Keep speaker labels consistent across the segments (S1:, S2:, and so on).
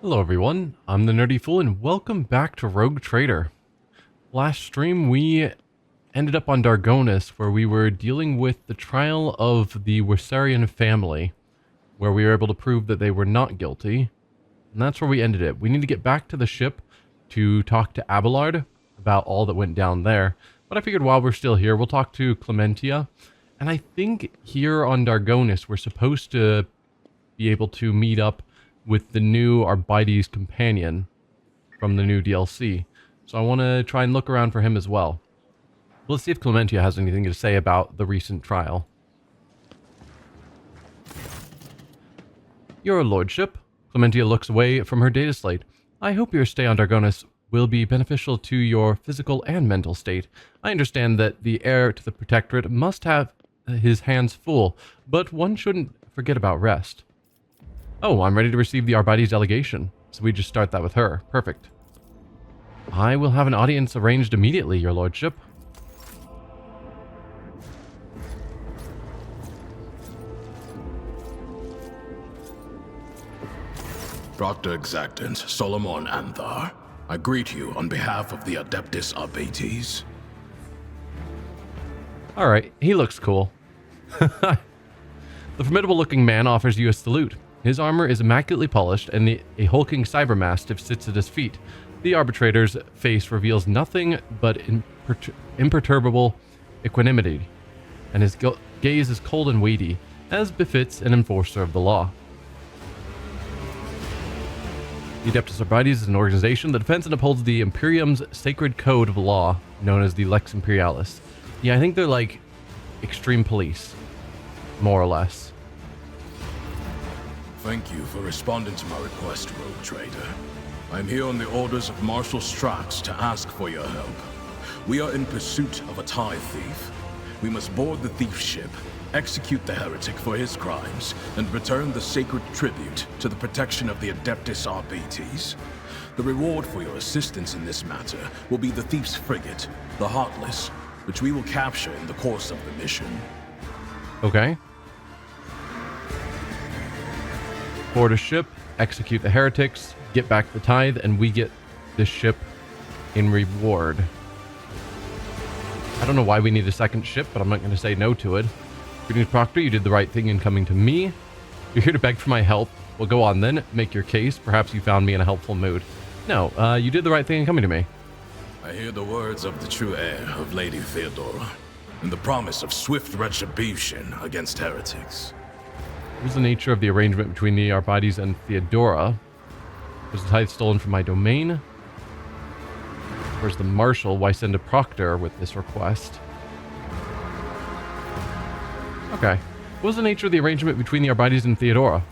S1: Hello everyone, I'm the Nerdy Fool and welcome back to Rogue Trader. Last stream we ended up on Dargonus where we were dealing with the trial of the Wersarian family, where we were able to prove that they were not guilty, and that's where we ended it. We need to get back to the ship to talk to Abelard about all that went down there, but I figured while we're still here we'll talk to Clementia, and I think here on Dargonus we're supposed to be able to meet up with the new Arbites companion from the new DLC. So I want to try and look around for him as well. Let's see if Clementia has anything to say about the recent trial. Your lordship. Clementia looks away from her data slate. I hope your stay on Dargonus will be beneficial to your physical and mental state. I understand that the heir to the Protectorate must have his hands full, but one shouldn't forget about rest. Oh, I'm ready to receive the Arbites delegation. So we just start that with her. Perfect. I will have an audience arranged immediately, your lordship.
S2: Proctor Exactant, Solomon Anthar, I greet you on behalf of the Adeptus Arbites.
S1: Alright, he looks cool. The formidable-looking man offers you a salute. His armor is immaculately polished, and a hulking cybermastiff sits at his feet. The arbitrator's face reveals nothing but imperturbable equanimity, and his gaze is cold and weighty, as befits an enforcer of the law. The Adeptus Arbites is an organization that defends and upholds the Imperium's sacred code of law, known as the Lex Imperialis. Yeah, I think they're like extreme police, more or less.
S2: Thank you for responding to my request, Rogue Trader. I am here on the orders of Marshal Strax to ask for your help. We are in pursuit of a tithe thief. We must board the thief's ship, execute the heretic for his crimes, and return the sacred tribute to the protection of the Adeptus Arbites. The reward for your assistance in this matter will be the thief's frigate, the Heartless, which we will capture in the course of the mission.
S1: Okay. Board a ship, execute the heretics, get back the tithe, and we get this ship in reward. I don't know why we need a second ship, but I'm not going to say no to it. Greetings, Proctor. You did the right thing in coming to me. You're here to beg for my help. Well, go on then. Make your case. Perhaps you found me in a helpful mood. No, you did the right thing in coming to me.
S2: I hear the words of the true heir of Lady Theodora, and the promise of swift retribution against heretics.
S1: What was the nature of the arrangement between the Arbites and Theodora? Was the tithe stolen from my domain? Where's the Marshal? Why send a Proctor with this request? Okay. What was the nature of the arrangement between the Arbites and Theodora?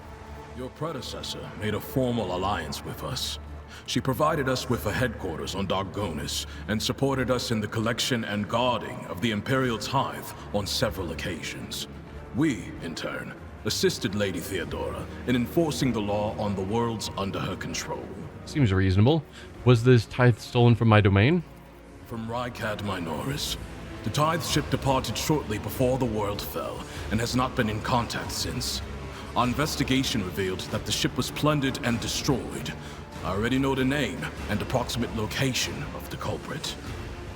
S2: Your predecessor made a formal alliance with us. She provided us with a headquarters on Dargonus and supported us in the collection and guarding of the Imperial tithe on several occasions. We, in turn, assisted Lady Theodora in enforcing the law on the worlds under her control.
S1: Seems reasonable. Was this tithe stolen from my domain?
S2: From Rykad Minoris. The tithe ship departed shortly before the world fell and has not been in contact since. Our investigation revealed that the ship was plundered and destroyed. I already know the name and approximate location of the culprit.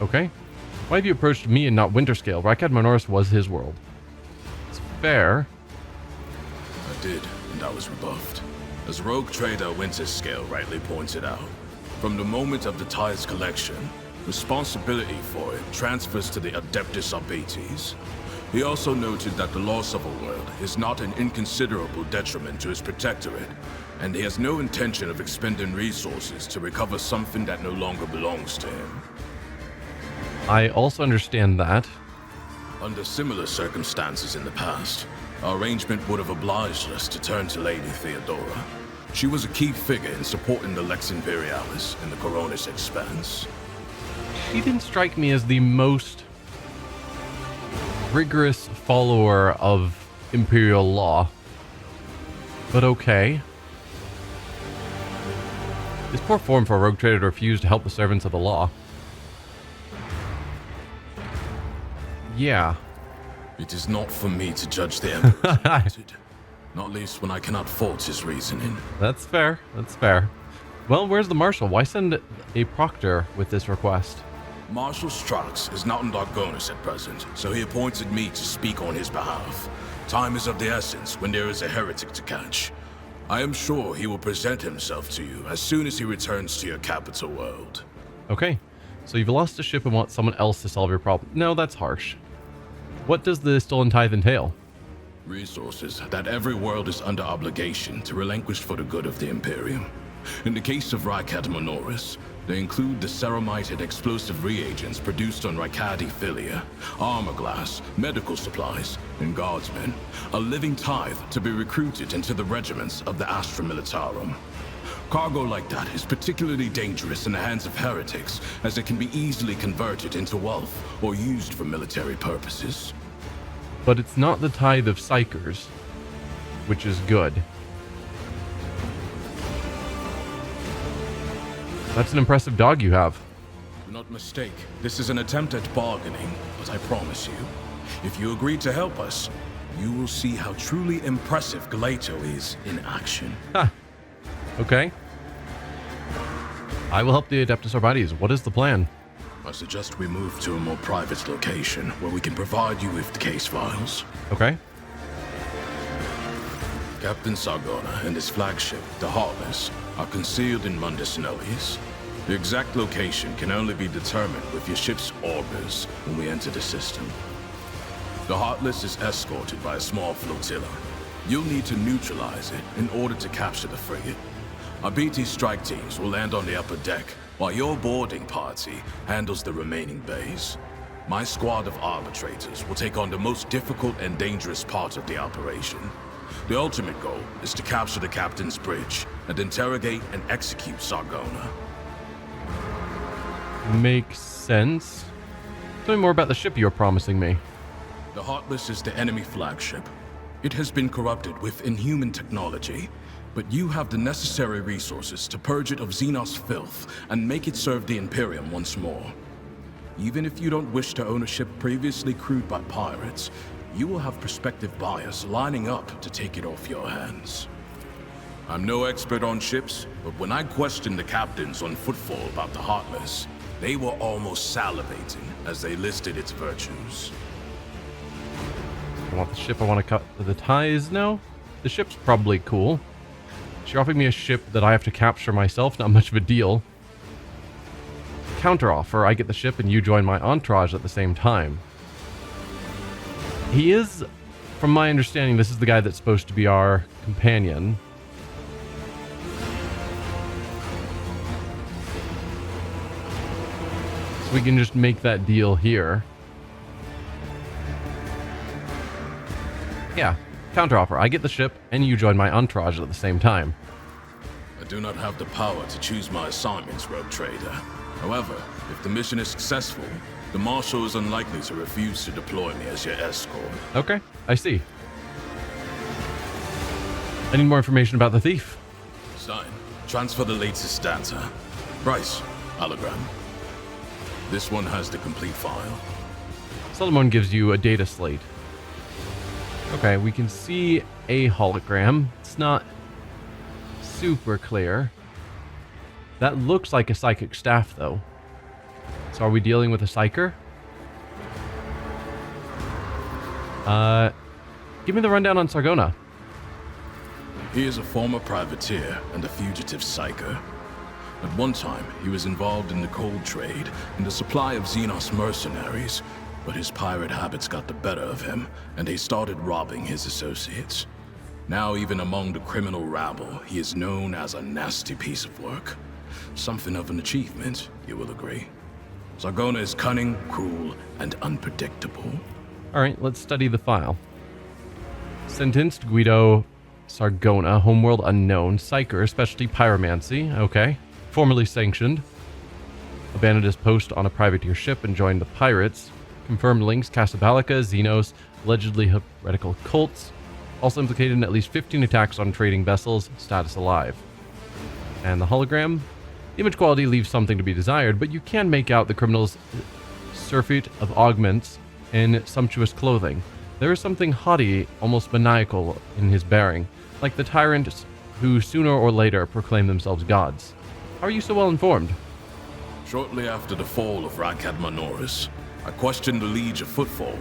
S1: Okay. Why have you approached me and not Winterscale? Rykad Minoris was his world. It's fair.
S2: I did, and I was rebuffed. As Rogue Trader Winterscale rightly pointed out, from the moment of the tithe's collection, responsibility for it transfers to the Adeptus Arbites. He also noted that the loss of a world is not an inconsiderable detriment to his protectorate, and he has no intention of expending resources to recover something that no longer belongs to him.
S1: I also understand that.
S2: Under similar circumstances in the past, our arrangement would have obliged us to turn to Lady Theodora. She was a key figure in supporting the Lex Imperialis in the Koronus Expanse.
S1: She didn't strike me as the most rigorous follower of Imperial law. But okay. This poor form for a rogue trader to refuse to help the servants of the law. Yeah.
S2: It is not for me to judge the Emperor's attitude, not least when I cannot fault his reasoning.
S1: That's fair. That's fair. Well, where's the marshal? Why send a proctor with this request?
S2: Marshal Strax is not in Dargonus at present, so he appointed me to speak on his behalf. Time is of the essence when there is a heretic to catch. I am sure he will present himself to you as soon as he returns to your capital world.
S1: Okay, so you've lost a ship and want someone else to solve your problem. No, that's harsh. What does the stolen tithe entail?
S2: Resources that every world is under obligation to relinquish for the good of the Imperium. In the case of Rycat Minoris, they include the ceramite and explosive reagents produced on Rykadi Philia, armor glass, medical supplies, and guardsmen, a living tithe to be recruited into the regiments of the Astra Militarum. Cargo like that is particularly dangerous in the hands of heretics, as it can be easily converted into wealth or used for military purposes.
S1: But it's not the tithe of psykers, which is good. That's an impressive dog you have.
S2: Do not mistake, this is an attempt at bargaining, but I promise you, if you agree to help us, you will see how truly impressive Galato is in action.
S1: Ha! Okay. I will help the Adeptus Arbites. What is the plan?
S2: I suggest we move to a more private location where we can provide you with the case files.
S1: Okay.
S2: Captain Sargona and his flagship, the Heartless, are concealed in Mundus Novis. The exact location can only be determined with your ship's orbers when we enter the system. The Heartless is escorted by a small flotilla. You'll need to neutralize it in order to capture the frigate. Arbites strike teams will land on the upper deck, while your boarding party handles the remaining bays. My squad of arbitrators will take on the most difficult and dangerous part of the operation. The ultimate goal is to capture the captain's bridge and interrogate and execute Sargona.
S1: Makes sense. Tell me more about the ship you're promising me.
S2: The Heartless is the enemy flagship. It has been corrupted with inhuman technology, but you have the necessary resources to purge it of xenos filth and make it serve the Imperium once more. Even if you don't wish to own a ship previously crewed by pirates, you will have prospective buyers lining up to take it off your hands. I'm no expert on ships, but when I questioned the captains on Footfall about the Heartless, they were almost salivating as they listed its virtues.
S1: I want the ship, I want to cut the ties now. The ship's probably cool. You're offering me a ship that I have to capture myself, not much of a deal. Counteroffer, I get the ship and you join my entourage at the same time. He is, from my understanding, this is the guy that's supposed to be our companion. So we can just make that deal here. Yeah, counteroffer. I get the ship and you join my entourage at the same time.
S2: I do not have the power to choose my assignments, Rogue Trader. However, if the mission is successful, the Marshal is unlikely to refuse to deploy me as your escort.
S1: Okay, I see. I need more information about the thief.
S2: Sign. Transfer the latest data. Bryce, hologram. This one has the complete file.
S1: Solomon gives you a data slate. Okay, we can see a hologram. It's not super clear. That looks like a psychic staff, though. So are we dealing with a psyker? Give me the rundown on Sargona.
S2: He is a former privateer and a fugitive psyker. At one time, he was involved in the cold trade and the supply of xenos mercenaries, but his pirate habits got the better of him, and he started robbing his associates. Now, even among the criminal rabble, he is known as a nasty piece of work. Something of an achievement, you will agree. Sargona is cunning, cruel, and unpredictable.
S1: Alright, let's study the file. Sentenced Guido Sargona, homeworld unknown, psyker, specialty pyromancy, okay. Formerly sanctioned. Abandoned his post on a privateer ship and joined the pirates. Confirmed links, Casabalica, Xenos, allegedly heretical cults. Also implicated in at least 15 attacks on trading vessels, status alive. And the hologram? The image quality leaves something to be desired, but you can make out the criminal's surfeit of augments and sumptuous clothing. There is something haughty, almost maniacal in his bearing, like the tyrants who sooner or later proclaim themselves gods. How are you so well informed?
S2: Shortly after the fall of Rakad Manoris, I questioned the Liege of Footfall.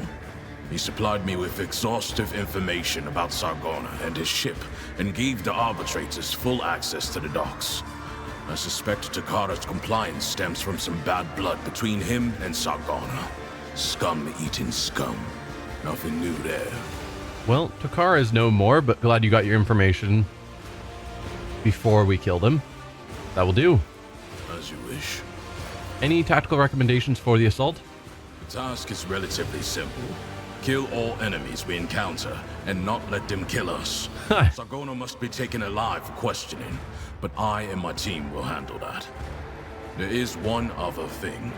S2: He supplied me with exhaustive information about Sargona and his ship, and gave the arbitrators full access to the docks. I suspect Takara's compliance stems from some bad blood between him and Sargona. Scum-eating scum. Nothing new there.
S1: Well, Takara is no more, but glad you got your information before we killed him. That will do.
S2: As you wish.
S1: Any tactical recommendations for the assault?
S2: The task is relatively simple. Kill all enemies we encounter, and not let them kill us. Sargona must be taken alive for questioning, but I and my team will handle that. There is one other thing.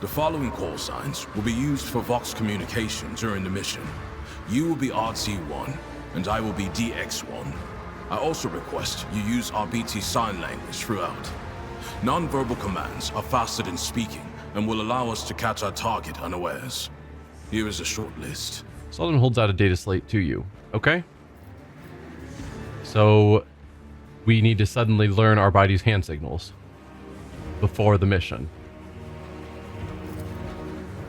S2: The following call signs will be used for Vox communication during the mission. You will be RT1, and I will be DX1. I also request you use Arbites sign language throughout. Non-verbal commands are faster than speaking, and will allow us to catch our target unawares. Here is a short list.
S1: Sullivan holds out a data slate to you. Okay. So we need to suddenly learn Arbites hand signals before the mission.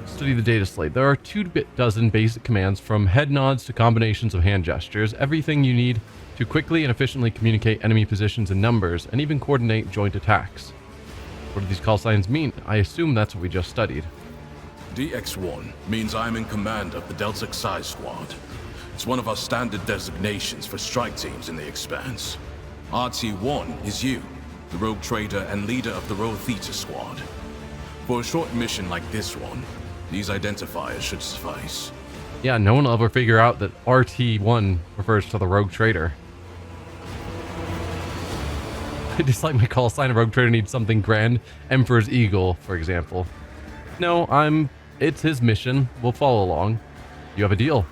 S1: Study the data slate. There are 24 basic commands, from head nods to combinations of hand gestures. Everything you need to quickly and efficiently communicate enemy positions and numbers, and even coordinate joint attacks. What do these call signs mean? I assume that's what we just studied.
S2: DX1 means I'm in command of the Delta Xi Squad. It's one of our standard designations for strike teams in the Expanse. RT1 is you, the rogue trader and leader of the Rho Theta Squad. For a short mission like this one, these identifiers should suffice.
S1: Yeah, no one will ever figure out that RT1 refers to the rogue trader. I dislike my call sign. A rogue trader needs something grand. Emperor's Eagle, for example. No, it's his mission. We'll follow along. You have a deal.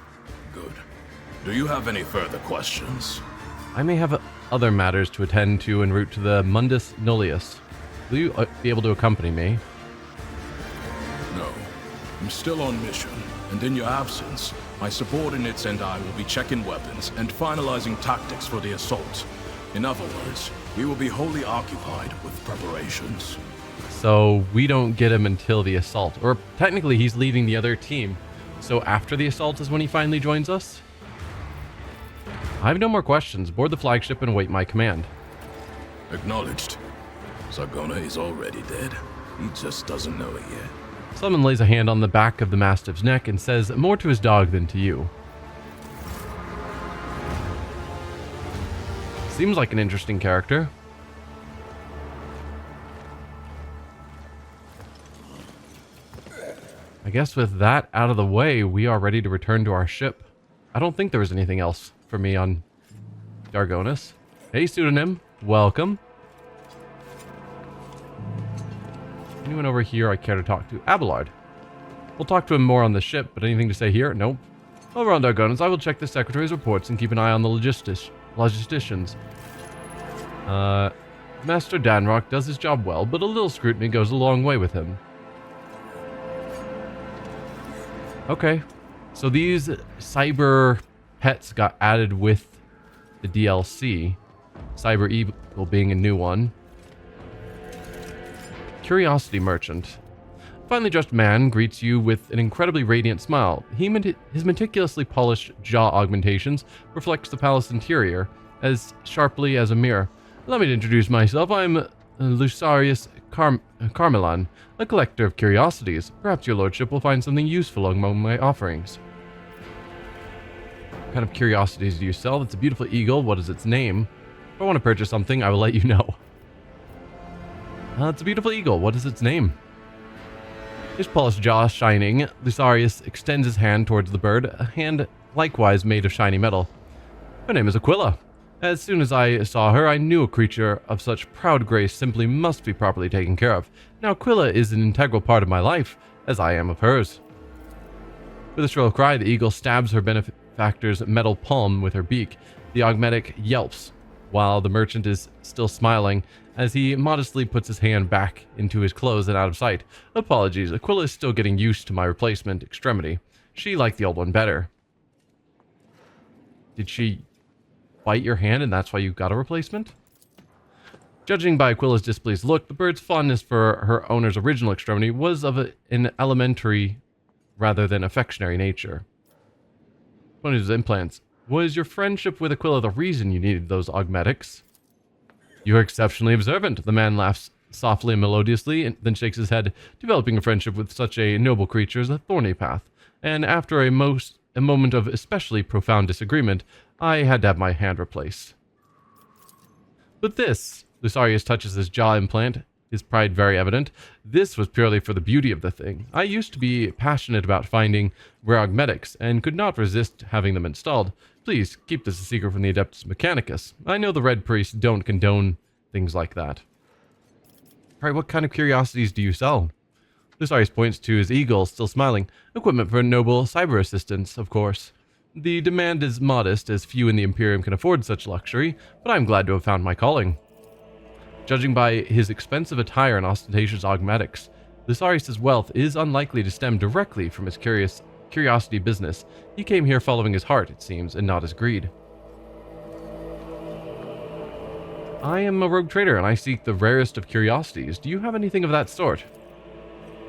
S2: Good. Do you have any further questions?
S1: I may have other matters to attend to en route to the Mundus Nullius. Will you be able to accompany me?
S2: No. I'm still on mission, and in your absence, my subordinates and I will be checking weapons and finalizing tactics for the assault. In other words, we will be wholly occupied with preparations.
S1: So we don't get him until the assault. Or technically he's leading the other team. So after the assault is when he finally joins us? I have no more questions. Board the flagship and await my command.
S2: Acknowledged. Sargona is already dead. He just doesn't know it yet.
S1: Someone lays a hand on the back of the Mastiff's neck and says more to his dog than to you. Seems like an interesting character. I guess with that out of the way, we are ready to return to our ship. I don't think there was anything else for me on Dargonus. Hey, pseudonym. Welcome. Anyone over here I care to talk to? Abelard. We'll talk to him more on the ship, but anything to say here? Nope. Over on Dargonus, I will check the Secretary's reports and keep an eye on the logisticians. Master Danrock does his job well, but a little scrutiny goes a long way with him. Okay, so these cyber pets got added with the DLC. Cyber Eagle being a new one. Curiosity Merchant. A finely dressed man greets you with an incredibly radiant smile. His meticulously polished jaw augmentations reflects the palace interior as sharply as a mirror. Allow me to introduce myself. I'm Lusarius Carmelan, a collector of curiosities. Perhaps your lordship will find something useful among my offerings. What kind of curiosities do you sell? That's a beautiful eagle. What is its name? If I want to purchase something, I will let you know. It's a beautiful eagle. What is its name? His polished jaw shining, Lusarius extends his hand towards the bird, a hand likewise made of shiny metal. Her name is Aquila. As soon as I saw her, I knew a creature of such proud grace simply must be properly taken care of. Now Aquila is an integral part of my life, as I am of hers. With a shrill cry, the eagle stabs her benefactor's metal palm with her beak. The augmetic yelps, while the merchant is still smiling, as he modestly puts his hand back into his clothes and out of sight. Apologies, Aquila is still getting used to my replacement extremity. She liked the old one better. Did she bite your hand and that's why you got a replacement? Judging by Aquila's displeased look, the bird's fondness for her owner's original extremity was of an elementary rather than affectionary nature. One of his implants. Was your friendship with Aquila the reason you needed those augmetics? You are exceptionally observant. The man laughs softly and melodiously, and then shakes his head. Developing a friendship with such a noble creature is a thorny path, and after a moment of especially profound disagreement, I had to have my hand replaced. But this, Lusarius touches his jaw implant, his pride very evident. This was purely for the beauty of the thing. I used to be passionate about finding rare augmetics, and could not resist having them installed. Please, keep this a secret from the Adeptus Mechanicus. I know the Red Priests don't condone things like that. Alright, what kind of curiosities do you sell? Lusarius points to his eagle, still smiling. Equipment for noble cyber assistance, of course. The demand is modest, as few in the Imperium can afford such luxury, but I am glad to have found my calling. Judging by his expensive attire and ostentatious augmetics, Lusarius' wealth is unlikely to stem directly from his curiosity business. He came here following his heart, it seems, and not his greed. I am a rogue trader, and I seek the rarest of curiosities. Do you have anything of that sort?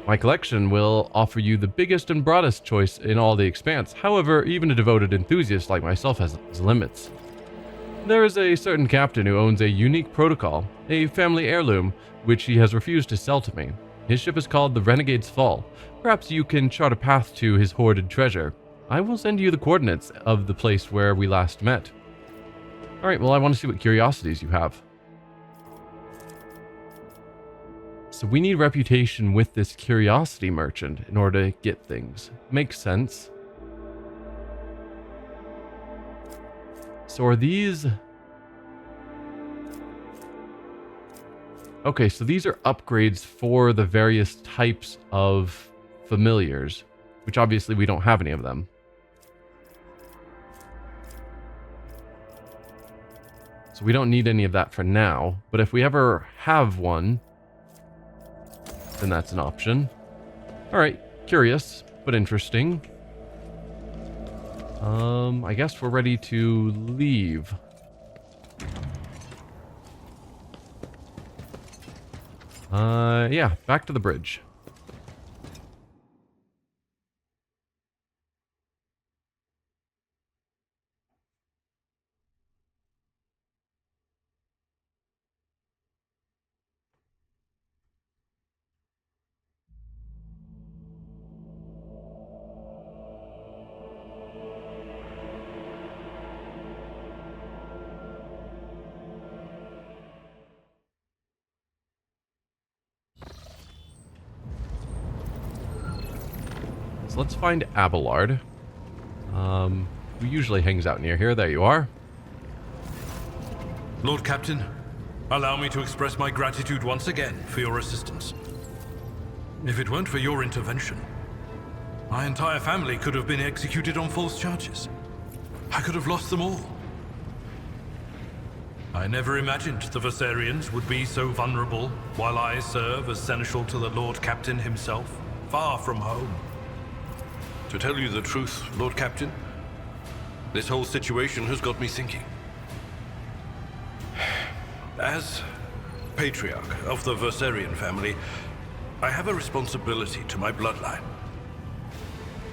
S1: My collection will offer you the biggest and broadest choice in all the expanse. However, even a devoted enthusiast like myself has limits. There is a certain captain who owns a unique protocol, a family heirloom, which he has refused to sell to me. His ship is called the Renegade's Fall. Perhaps you can chart a path to his hoarded treasure. I will send you the coordinates of the place where we last met. Alright, well, I want to see what curiosities you have. So we need reputation with this curiosity merchant in order to get things. Makes sense. So are these... Okay, so these are upgrades for the various types of familiars, which obviously we don't have any of them. So we don't need any of that for now, but if we ever have one, then that's an option. Alright, curious, but interesting. I guess we're ready to leave. Yeah, back to the bridge. So let's find Abelard. Who usually hangs out near here. There you are.
S3: Lord Captain, allow me to express my gratitude once again for your assistance. If it weren't for your intervention, my entire family could have been executed on false charges. I could have lost them all. I never imagined the Versarians would be so vulnerable while I serve as seneschal to the Lord Captain himself, far from home. To tell you the truth, Lord Captain, this whole situation has got me thinking. As patriarch of the Versarian family, I have a responsibility to my bloodline.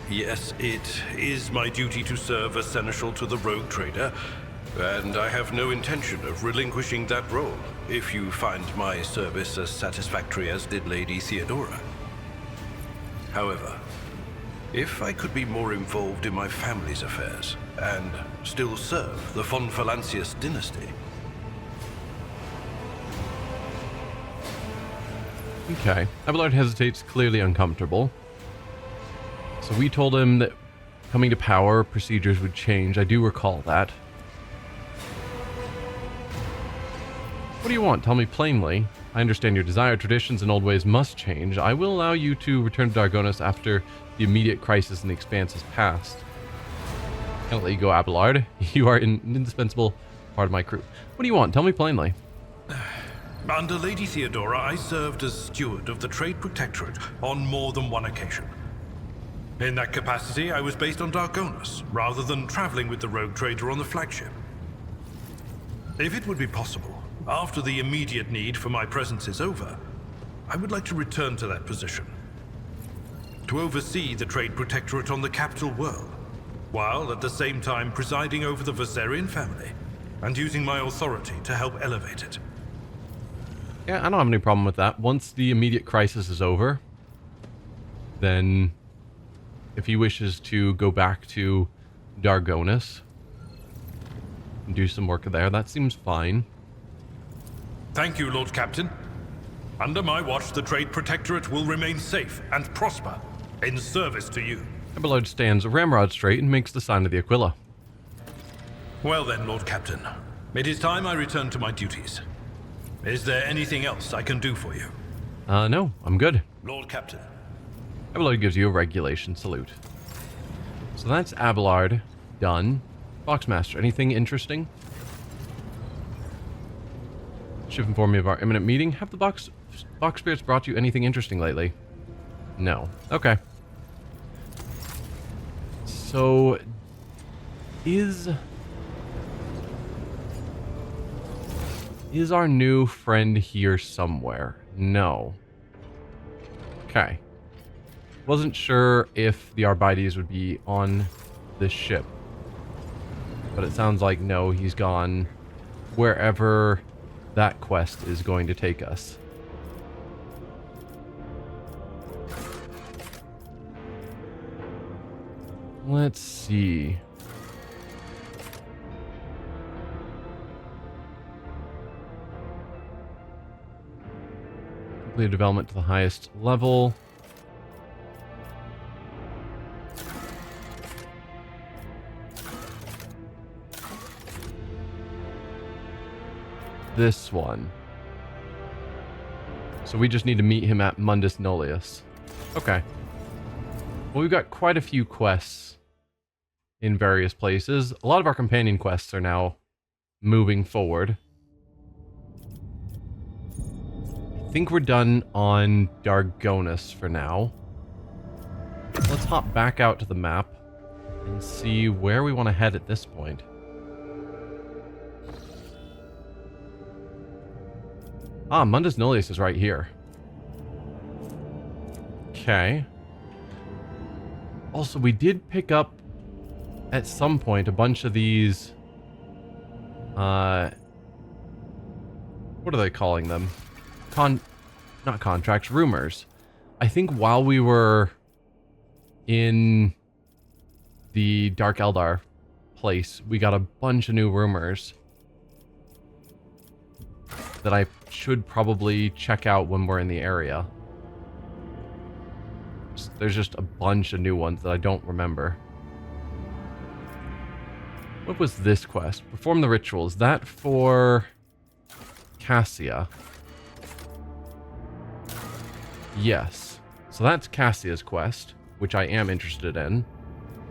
S3: Yes, it is my duty to serve as seneschal to the rogue trader, and I have no intention of relinquishing that role if you find my service as satisfactory as did Lady Theodora. However, if I could be more involved in my family's affairs and still serve the von Valancius dynasty.
S1: Okay. Abelard hesitates, clearly uncomfortable. So we told him that coming to power, procedures would change. I do recall that. What do you want? Tell me plainly. I understand your desired traditions and old ways must change. I will allow you to return to Dargonus after the immediate crisis in the Expanse has passed. Can't let you go, Abelard. You are an indispensable part of my crew. What do you want? Tell me plainly.
S3: Under Lady Theodora, I served as steward of the Trade Protectorate on more than one occasion. In that capacity, I was based on Dargonus, rather than traveling with the rogue trader on the flagship. If it would be possible, After the immediate need for my presence is over, I would like to return to that position. To oversee the trade protectorate on the capital world, while at the same time presiding over the Versarian family and using my authority to help elevate it.
S1: Yeah, I don't have any problem with that. Once the immediate crisis is over, then if he wishes to go back to Dargonus and do some work there, that seems fine.
S3: Thank you, Lord Captain. Under my watch, the Trade Protectorate will remain safe and prosper in service to you.
S1: Abelard stands ramrod straight and makes the sign of the Aquila.
S3: Well then, Lord Captain. It is time I return to my duties. Is there anything else I can do for you?
S1: No, I'm good.
S3: Lord Captain.
S1: Abelard gives you a regulation salute. So that's Abelard done. Boxmaster, anything interesting? Ship informed me of our imminent meeting. Have the box spirits brought you anything interesting lately? No. Okay. So, is our new friend here somewhere? No. Okay. Wasn't sure if the Arbites would be on this ship. But it sounds like no, he's gone wherever that quest is going to take us. Let's see. Complete development to the highest level. This one. So we just need to meet him at Mundus Nullius. Okay. Well, we've got quite a few quests in various places. A lot of our companion quests are now moving forward. I think we're done on Dargonus for now. Let's hop back out to the map and see where we want to head at this point. Ah, Mundus Nullius is right here. Okay. Also, we did pick up at some point a bunch of these what are they calling them? Not contracts, rumors. I think while we were in the Dark Eldar place, we got a bunch of new rumors that I should probably check out when we're in the area. There's just a bunch of new ones that I don't remember. What was this quest? Perform the ritual. Is that for Cassia? Yes. So that's Cassia's quest, which I am interested in.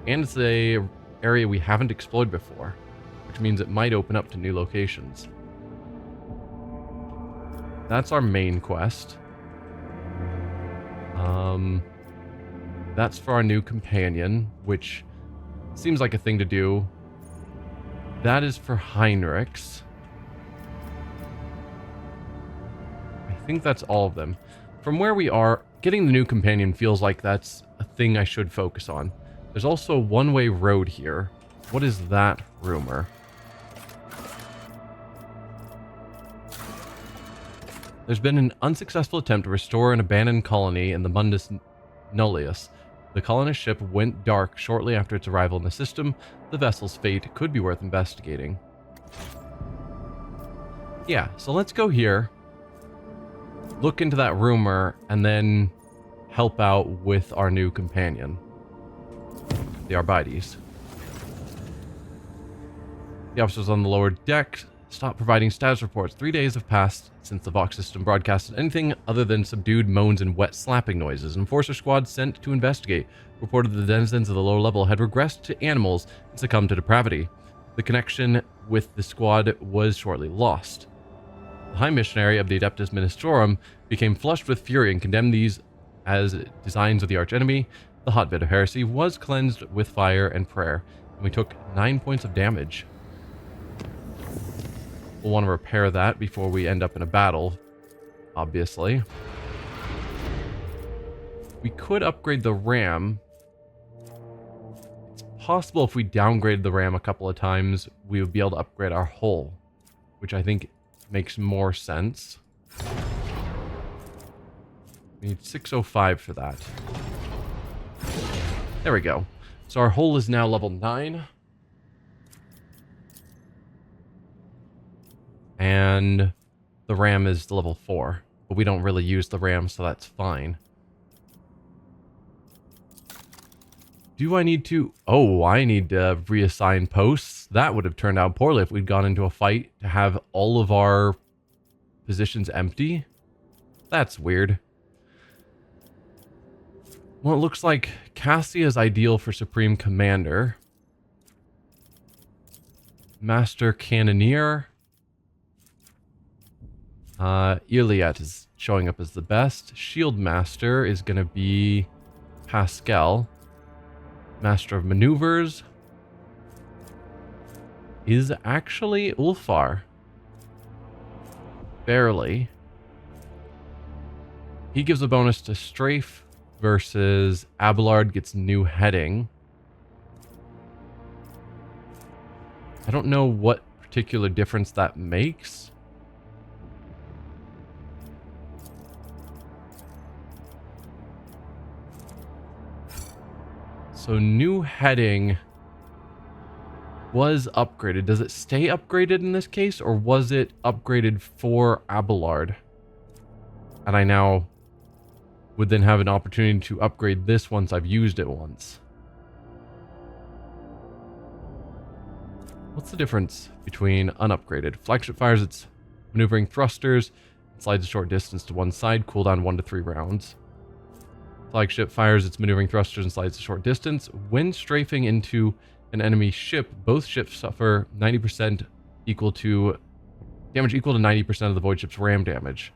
S1: And it's a area we haven't explored before, which means it might open up to new locations. That's our main quest. That's for our new companion, which seems like a thing to do. That is for Heinrichs. I think that's all of them. From where we are, getting the new companion feels like that's a thing I should focus on. There's also a one-way road here. What is that rumor? There's been an unsuccessful attempt to restore an abandoned colony in the Mundus Nullius. The colonist ship went dark shortly after its arrival in the system. The vessel's fate could be worth investigating. Yeah, so let's go here, look into that rumor, and then help out with our new companion, the Arbites. The officers on the lower deck stopped providing status reports. 3 days have passed since the Vox system broadcasted anything other than subdued moans and wet slapping noises. An enforcer squad sent to investigate reported the denizens of the lower level had regressed to animals and succumbed to depravity. The connection with the squad was shortly lost. The High Missionary of the Adeptus Ministorum became flushed with fury and condemned these as designs of the archenemy. The hotbed of heresy was cleansed with fire and prayer, and we took 9 points of damage. We'll want to repair that before we end up in a battle, obviously. We could upgrade the RAM. It's possible if we downgraded the RAM a couple of times, we would be able to upgrade our hull, which I think makes more sense. We need 605 for that. There we go. So our hull is now level 9. And the RAM is level 4. But we don't really use the RAM, so that's fine. Do I need to... Oh, I need to reassign posts. That would have turned out poorly if we'd gone into a fight to have all of our positions empty. That's weird. Well, it looks like Cassia is ideal for Supreme Commander. Master Cannoneer. Iliad is showing up as the best. Shield Master is going to be Pascal. Master of Maneuvers is actually Ulfar. Barely. He gives a bonus to Strafe versus Abelard gets new heading. I don't know what particular difference that makes. So new heading was upgraded. Does it stay upgraded in this case, or was it upgraded for Abelard? And I now would then have an opportunity to upgrade this once I've used it once. What's the difference between unupgraded? Flagship fires its maneuvering thrusters, slides a short distance to one side, cooldown 1 to 3 rounds. Flagship fires its maneuvering thrusters and slides a short distance. When strafing into an enemy ship, both ships suffer 90% equal to damage equal to 90% of the void ship's ram damage.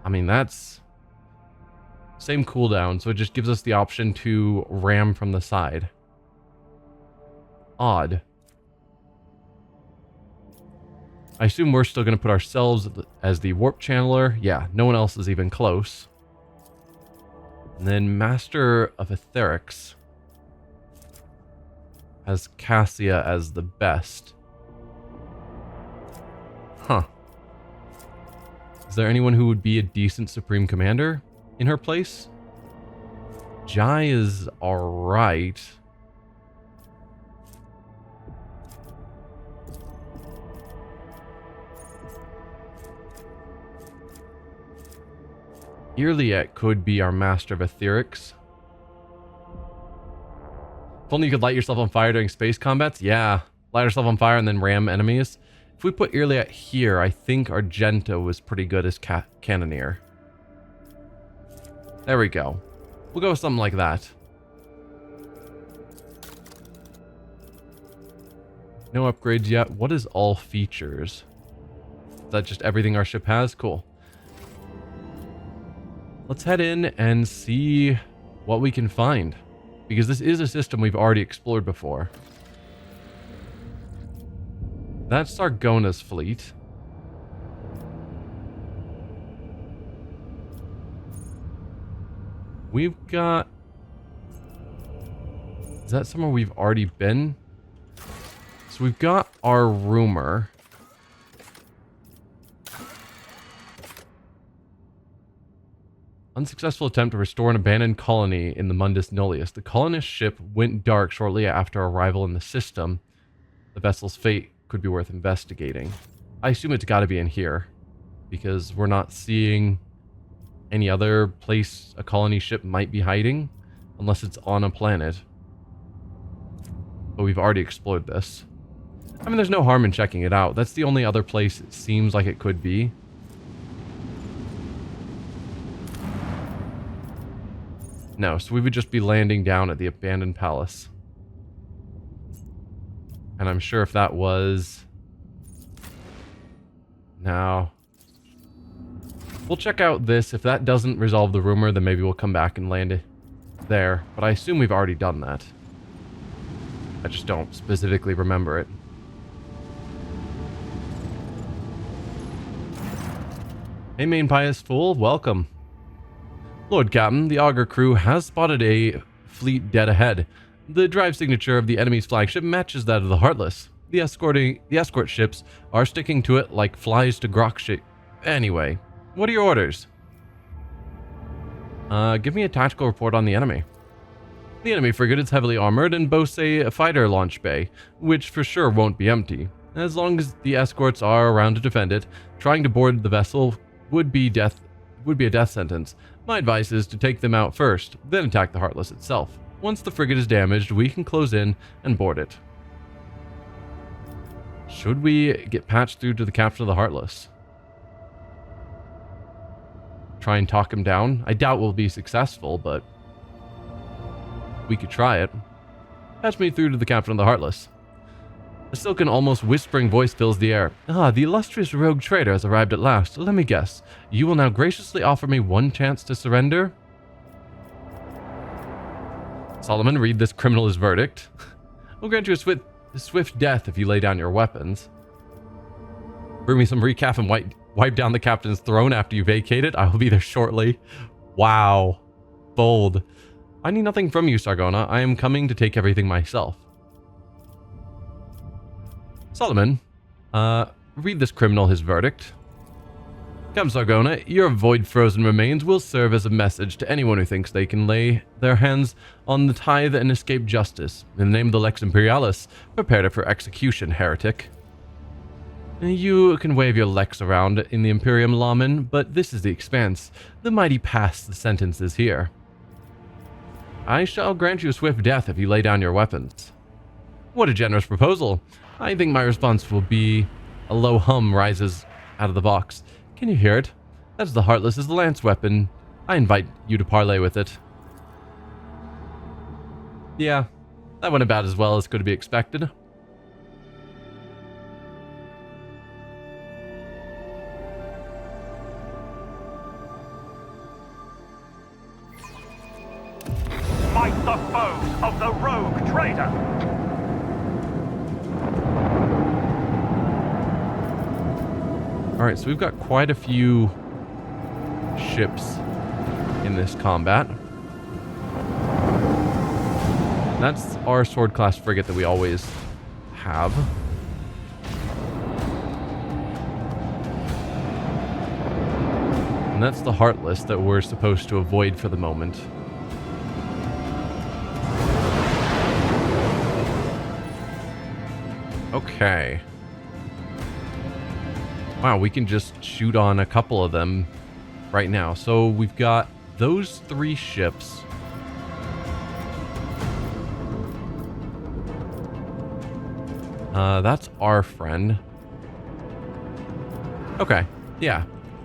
S1: I mean, that's same cooldown, so it just gives us the option to ram from the side. Odd. I assume we're still going to put ourselves as the warp channeler. Yeah, no one else is even close. And then Master of Etherics has Cassia as the best. Huh. Is there anyone who would be a decent Supreme Commander in her place? Jai is alright. Irliet could be our Master of Etherics. If only you could light yourself on fire during space combats. Yeah, light yourself on fire and then ram enemies. If we put Irliet here, I think Argento was pretty good as Cannoneer. There we go. We'll go with something like that. No upgrades yet. What is all features? Is that just everything our ship has? Cool. Let's head in and see what we can find, because this is a system we've already explored before. That's Sargona's fleet. We've got... Is that somewhere we've already been? So we've got our rumor. Unsuccessful attempt to restore an abandoned colony in the Mundus Nullius. The colonist ship went dark shortly after arrival in the system. The vessel's fate could be worth investigating. I assume it's got to be in here, because we're not seeing any other place a colony ship might be hiding, unless it's on a planet. But we've already explored this. I mean, there's no harm in checking it out. That's the only other place it seems like it could be. No, so we would just be landing down at the abandoned palace. And I'm sure if that was... No. We'll check out this. If that doesn't resolve the rumor, then maybe we'll come back and land it there. But I assume we've already done that. I just don't specifically remember it. Hey, main pious fool, welcome. Lord Captain, the Augur crew has spotted a fleet dead ahead. The drive signature of the enemy's flagship matches that of the Heartless. The escort ships are sticking to it like flies to grok shit. Anyway, what are your orders? Give me a tactical report on the enemy. The enemy frigate is heavily armored and boasts a fighter launch bay, which for sure won't be empty. As long as the escorts are around to defend it, trying to board the vessel would be a death sentence. My advice is to take them out first, then attack the Heartless itself. Once the frigate is damaged, we can close in and board it. Should we get patched through to the captain of the Heartless? Try and talk him down? I doubt we'll be successful, but we could try it. Patch me through to the captain of the Heartless. A silken, almost whispering voice fills the air. Ah, the illustrious rogue trader has arrived at last. Let me guess. You will now graciously offer me one chance to surrender? Solomon, read this criminal his verdict. We'll grant you a swift death if you lay down your weapons. Bring me some recap and wipe down the captain's throne after you vacate it. I will be there shortly. Wow. Bold. I need nothing from you, Sargona. I am coming to take everything myself. Solomon, read this criminal his verdict. Come, Sargona, your void-frozen remains will serve as a message to anyone who thinks they can lay their hands on the tithe and escape justice. In the name of the Lex Imperialis, prepare it for execution, heretic. You can wave your Lex around in the Imperium, lawman, but this is the Expanse. The mighty pass the sentence is here. I shall grant you a swift death if you lay down your weapons. What a generous proposal. I think my response will be a low hum rises out of the box. Can you hear it? That's the Heartless's lance weapon. I invite you to parley with it. Yeah, that went about as well as could be expected.
S4: Fight the foes of the rogue trader!
S1: Alright, so we've got quite a few ships in this combat. That's our sword class frigate that we always have. And that's the Heartless that we're supposed to avoid for the moment. Okay. Wow, we can just shoot on a couple of them right now. So we've got those 3 ships. That's our friend. Okay, yeah.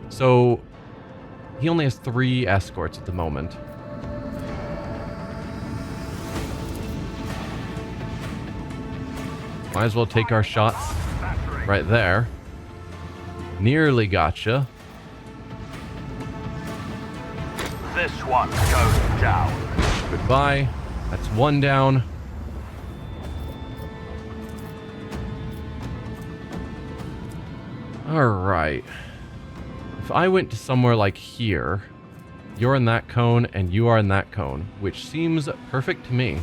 S1: So he only has 3 escorts at the moment. Might as well take our shots right there. Nearly gotcha.
S4: This one goes down.
S1: Goodbye. That's 1 down. Alright. If I went to somewhere like here, you're in that cone and you are in that cone, which seems perfect to me.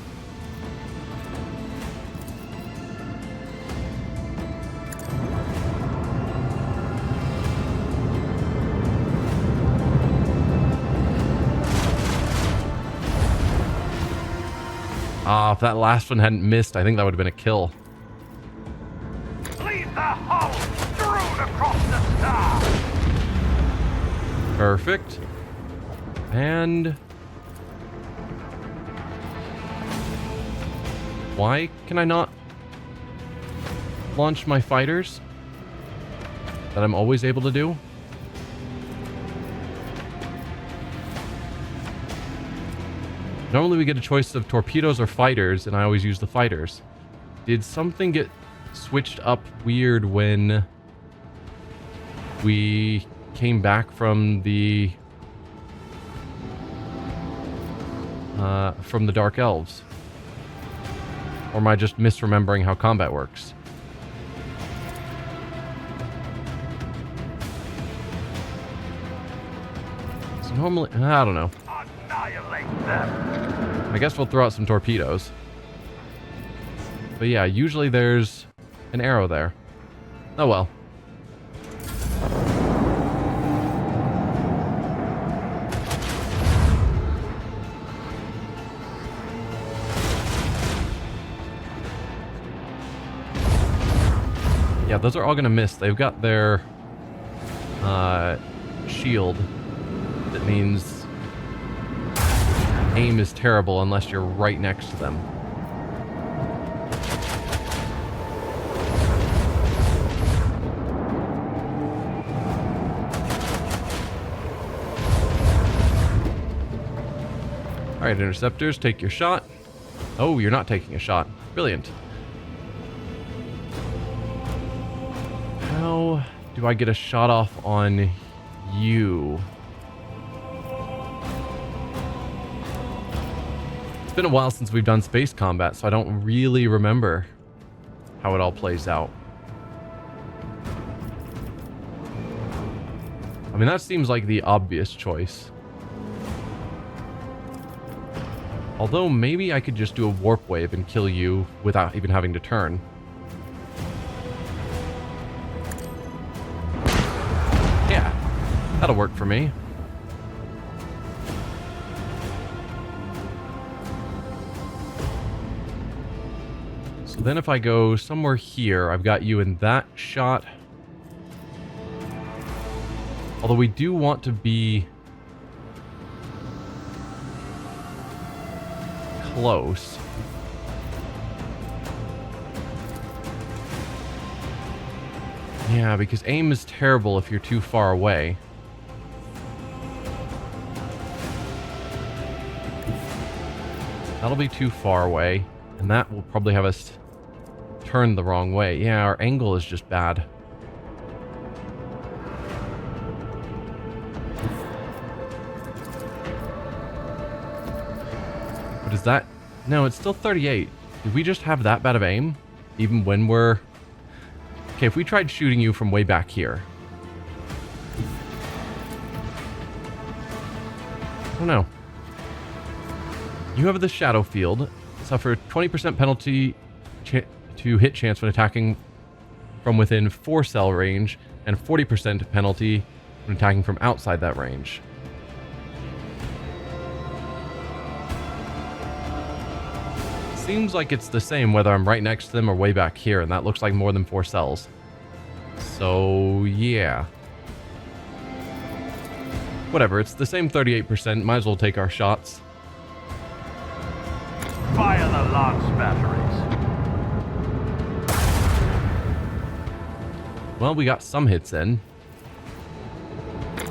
S1: If that last one hadn't missed, I think that would have been a kill.
S4: Leave the hull strewn across the star.
S1: Perfect. And why can I not launch my fighters that I'm always able to do? Normally we get a choice of torpedoes or fighters, and I always use the fighters. Did something get switched up weird when we came back from the Dark Elves? Or am I just misremembering how combat works? Normally, I don't know.
S4: Annihilate them.
S1: I guess we'll throw out some torpedoes. But yeah, usually there's an arrow there. Oh well. Yeah, those are all gonna miss. They've got their shield. That means aim is terrible unless you're right next to them. Alright, interceptors, take your shot. Oh, you're not taking a shot. Brilliant. How do I get a shot off on you? It's been a while since we've done space combat, so I don't really remember how it all plays out. I mean, that seems like the obvious choice. Although, maybe I could just do a warp wave and kill you without even having to turn. Yeah, that'll work for me. So then if I go somewhere here, I've got you in that shot. Although we do want to be close. Yeah, because aim is terrible if you're too far away. That'll be too far away, and that will probably have us turn the wrong way. Yeah, our angle is just bad. But is that... No, it's still 38. Did we just have that bad of aim? Even when we're... Okay, if we tried shooting you from way back here. I don't know. You have the shadow field. Suffer 20% penalty to hit chance when attacking from within 4 cell range, and 40% penalty when attacking from outside that range. Seems like it's the same whether I'm right next to them or way back here, and that looks like more than 4 cells. So, yeah. Whatever, it's the same 38%. Might as well take our shots.
S4: Fire the lance batteries.
S1: Well, we got some hits in.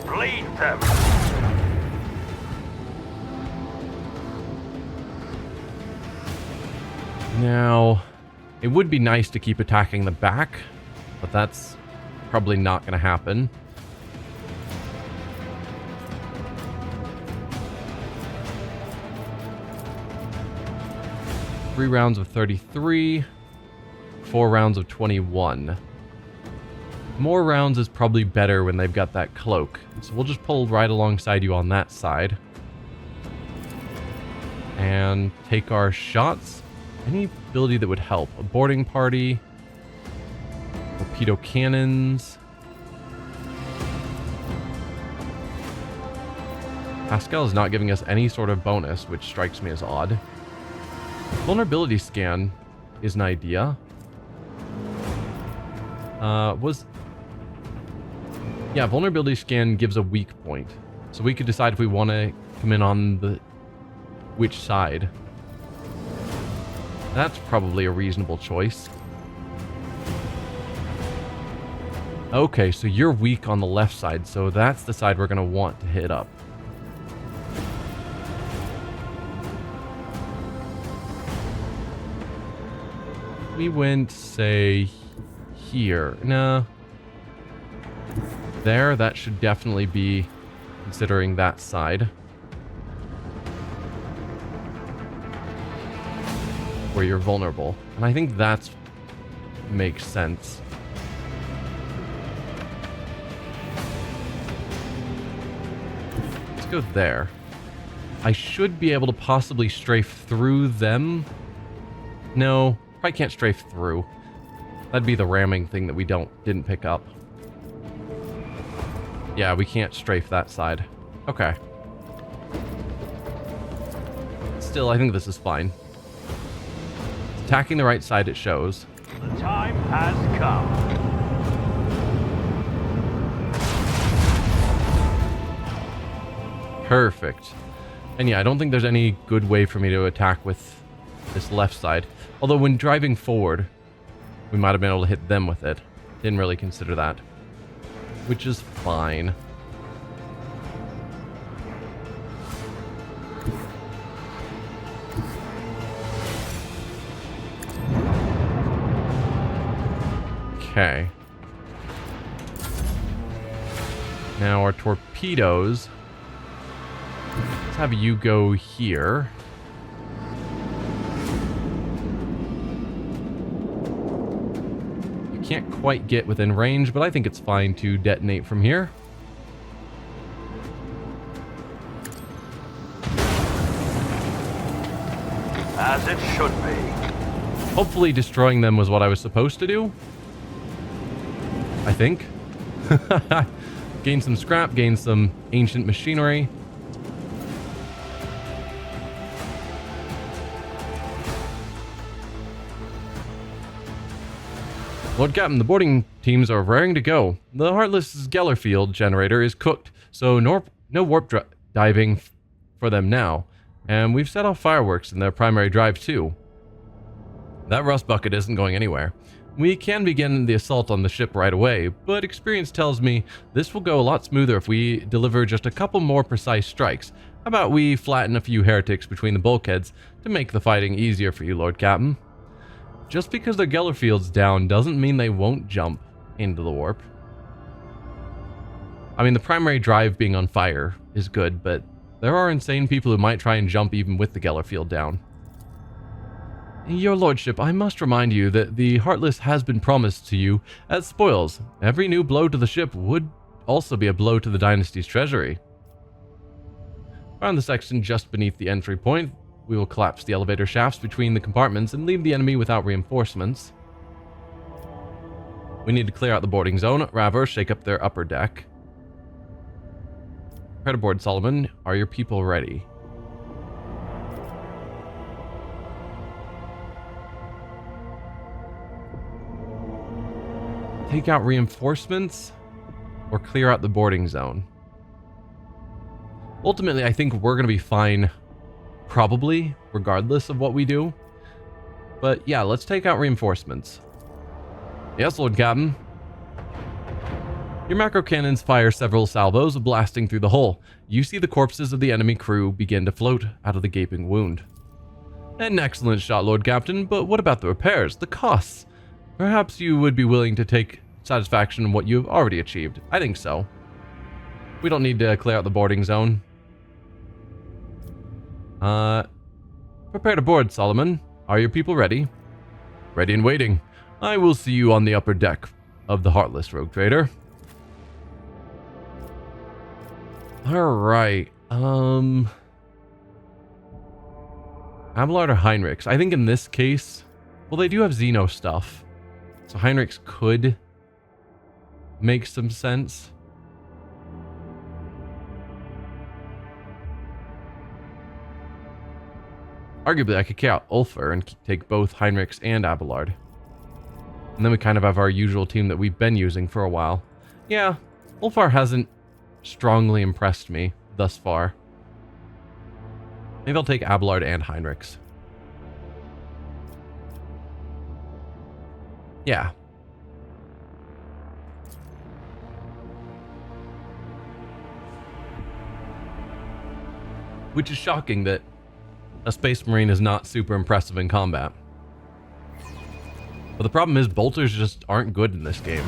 S4: Bleed them.
S1: Now, it would be nice to keep attacking the back, but that's probably not going to happen. Three rounds of 33, 4 rounds of 21. More rounds is probably better when they've got that cloak. So we'll just pull right alongside you on that side. And take our shots. Any ability that would help. A boarding party. Torpedo cannons. Pascal is not giving us any sort of bonus, which strikes me as odd. Vulnerability scan is an idea. Yeah, vulnerability scan gives a weak point. So we could decide if we want to come in on the... which side. That's probably a reasonable choice. Okay, so you're weak on the left side, so that's the side we're going to want to hit up. We went, say, here. No. There, that should definitely be considering that side. Where you're vulnerable. And I think that makes sense. let's go there. I should be able to possibly strafe through them. No, probably can't strafe through. That'd be the ramming thing that we didn't pick up. Yeah, we can't strafe that side. Okay. Still, I think this is fine. It's attacking the right side, it shows.
S4: The time has come.
S1: Perfect. And yeah, I don't think there's any good way for me to attack with this left side. Although when driving forward, we might have been able to hit them with it. Didn't really consider that. Which is fine. Okay. Now our torpedoes. Let's have you go here. You can't quite get within range, but I think it's fine to detonate from here.
S4: As it should be.
S1: Hopefully destroying them was what I was supposed to do. I think. Gain some scrap, gain some ancient machinery. Lord Captain, the boarding teams are raring to go. The Heartless Gellerfield generator is cooked, so no warp diving for them now. And we've set off fireworks in their primary drive too. That rust bucket isn't going anywhere. We can begin the assault on the ship right away, but experience tells me this will go a lot smoother if we deliver just a couple more precise strikes. How about we flatten a few heretics between the bulkheads to make the fighting easier for you, Lord Captain? Just because their Gellerfield's down doesn't mean they won't jump into the warp. I mean, the primary drive being on fire is good, but there are insane people who might try and jump even with the Gellerfield down. Your Lordship, I must remind you that the Heartless has been promised to you as spoils. Every new blow to the ship would also be a blow to the Dynasty's treasury. Around the section just beneath the entry point, we will collapse the elevator shafts between the compartments and leave the enemy without reinforcements. We need to clear out the boarding zone. Rather, shake up their upper deck. Prepare to board, Solomon. Are your people ready? Take out reinforcements or clear out the boarding zone. Ultimately, I think we're going to be fine, probably, regardless of what we do. But yeah, let's take out reinforcements. Yes, Lord Captain. Your macro cannons fire several salvos, blasting through the hull. You see the corpses of the enemy crew begin to float out of the gaping wound. An excellent shot, Lord Captain, but what about the repairs, the costs? Perhaps you would be willing to take satisfaction in what you've already achieved. I think so. We don't need to clear out the boarding zone. Prepare to board, Solomon. Are your people ready? Ready and waiting. I will see you on the upper deck of the Heartless Rogue Trader. Alright, Abelard or Heinrichs? I think in this case, well, they do have xenos stuff. So Heinrichs could make some sense. Arguably, I could kick out Ulfar and take both Heinrichs and Abelard. And then we kind of have our usual team that we've been using for a while. Yeah, Ulfar hasn't strongly impressed me thus far. Maybe I'll take Abelard and Heinrichs. Yeah. Which is shocking that a Space Marine is not super impressive in combat. But the problem is bolters just aren't good in this game.